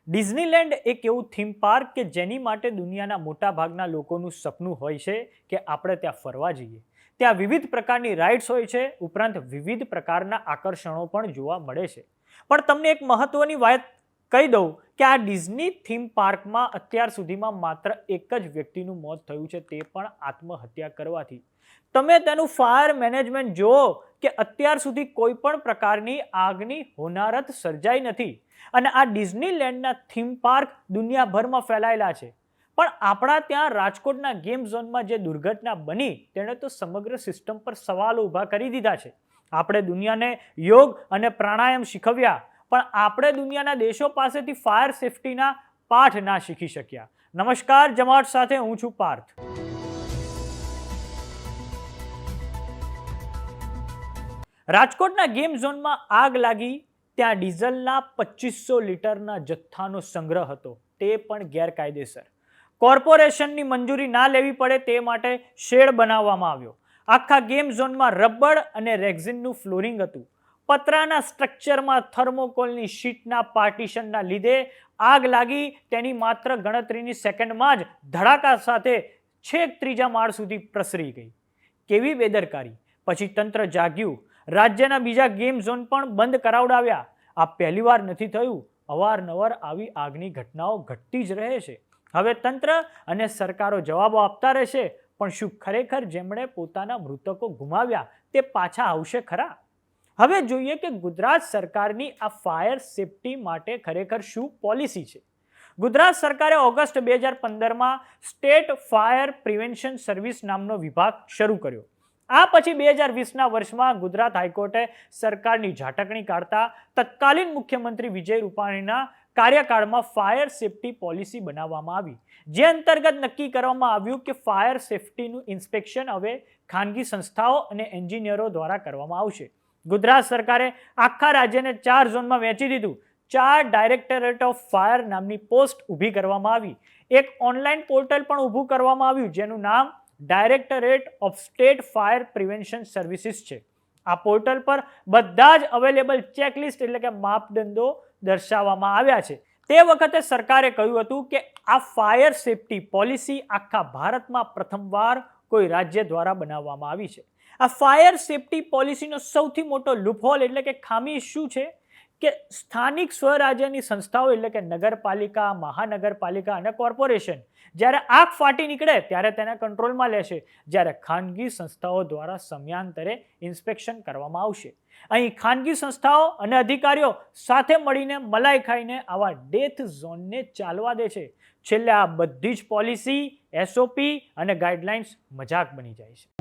Disneyland એક એવું theme park કે જેની માટે દુનિયાના મોટા ભાગના લોકોનું સપનું હોય છે કે આપણે ત્યાં ફરવા જઈએ. ત્યાં વિવિધ પ્રકારની રાઇડ્સ હોય છે, ઉપરાંત વિવિધ પ્રકારના આકર્ષણો પણ જોવા મળે છે. પણ તમને એક મહત્વની વાત કહી દઉં કે આ ડિઝની થીમ પાર્કમાં અત્યાર સુધીમાં માત્ર એક જ વ્યક્તિનું મોત થયું છે, તે પણ આત્મહત્યા કરવાથી. તમે તેનું ફાયર મેનેજમેન્ટ જુઓ કે અત્યાર સુધી કોઈ પણ પ્રકારની આગની હોનારત સર્જાઈ નથી. અને આ ડિઝનીલેન્ડના થીમ પાર્ક દુનિયાભરમાં ફેલાયેલા છે. પણ આપણા ત્યાં રાજકોટના ગેમ ઝોનમાં જે દુર્ઘટના બની તેણે તો સમગ્ર સિસ્ટમ પર સવાલો ઊભા કરી દીધા છે. આપણે દુનિયાને યોગ અને પ્રાણાયામ શીખવ્યા, પણ આપણે દુનિયાના દેશો પાસેથી ફાયર સેફટીના પાઠ ના શીખી શક્યા. નમસ્કાર, જમાવટ સાથે હું છું પાર્થ. રાજકોટના ગેમ ઝોનમાં આગ લાગી. ત્યાં ડીઝલના 2500 લીટરના જથ્થાનો સંગ્રહ હતો, તે પણ ગેરકાયદેસર. કોર્પોરેશનની મંજૂરી ના લેવી પડે તે માટે શેડ બનાવવામાં આવ્યો. આખા ગેમ ઝોનમાં રબર અને રેક્ઝિનનું ફ્લોરિંગ હતું. પતરાના સ્ટ્રક્ચરમાં થર્મોકોલની શીટના પાર્ટીશનના લીધે આગ લાગી. તેની માત્ર ગણતરીની સેકન્ડમાં જ ધડાકા સાથે છેક ત્રીજા માળ સુધી પ્રસરી ગઈ. કેવી બેદરકારી! પછી તંત્ર જાગ્યું. રાજ્યના બીજા ગેમ ઝોન પણ બંધ કરાવડાવ્યા. આ પહેલીવાર નથી થયું. અવારનવાર આવી આગની ઘટનાઓ ઘટતી જ રહે છે. હવે તંત્ર અને સરકારો જવાબો આપતા રહેશે, પણ શું ખરેખર જેમણે પોતાના મૃતકો ગુમાવ્યા તે પાછા આવશે ખરા? હવે જોઈએ કે ગુજરાત સરકારની આ ફાયર સેફટી માટે ખરેખર શું પોલિસી છે. ગુજરાત સરકારે ઓગસ્ટ 2015માં સ્ટેટ ફાયર પ્રિવેન્શન સર્વિસ નામનો વિભાગ શરૂ કર્યો. આ પછી 2020ના વર્ષમાં ગુજરાત હાઈકોર્ટે સરકારની ઝાટકણી કાઢતા તત્કાલીન મુખ્યમંત્રી વિજય રૂપાણીના કાર્યકાળમાં ફાયર સેફટી પોલિસી બનાવવામાં આવી, જે અંતર્ગત નક્કી કરવામાં આવ્યું કે ફાયર સેફટીનું ઇન્સ્પેક્શન હવે ખાનગી સંસ્થાઓ અને એન્જિનિયરો દ્વારા કરવામાં આવશે. ગુજરાત સરકારે આખા રાજ્યને 4 ઝોનમાં વહેંચી દીધું. 4 ડાયરેક્ટરેટ ઓફ ફાયર નામની પોસ્ટ ઊભી કરવામાં આવી. એક ઓનલાઈન પોર્ટલ પણ ઊભું કરવામાં આવ્યું, જેનું નામ directorate of state fire prevention services છે. આ પોર્ટલ પર બધા જ અવેલેબલ ચેકલિસ્ટ એટલે કે માપદંડો દર્શાવવામાં આવ્યા છે. તે વખતે સરકારે કહ્યું હતું કે આ ફાયર સેફટી પોલિસી આખા ભારતમાં પ્રથમવાર કોઈ રાજ્ય દ્વારા બનાવવામાં આવી છે. આ ફાયર સેફટી પોલિસીનો સૌથી મોટો લૂપહોલ એટલે કે ખામી શું છે કે સ્થાનિક સ્વરાજ્યની સંસ્થાઓ એટલે કે નગરપાલિકા, મહાનગરપાલિકા અને કોર્પોરેશન જ્યારે આગ ફાટી નીકળે ત્યારે તેને કંટ્રોલમાં લેશે, જ્યારે ખાનગી સંસ્થાઓ દ્વારા સમયાંતરે ઇન્સ્પેક્શન કરવામાં આવશે. અહીં ખાનગી સંસ્થાઓ અને અધિકારીઓ સાથે મળીને મલાઈ ખાઈને આવા ડેથ ઝોનને ચાલવા દે છે. છેલ્લે આ બધી જ પોલિસી, SOP અને ગાઈડલાઇન્સ મજાક બની જાય છે.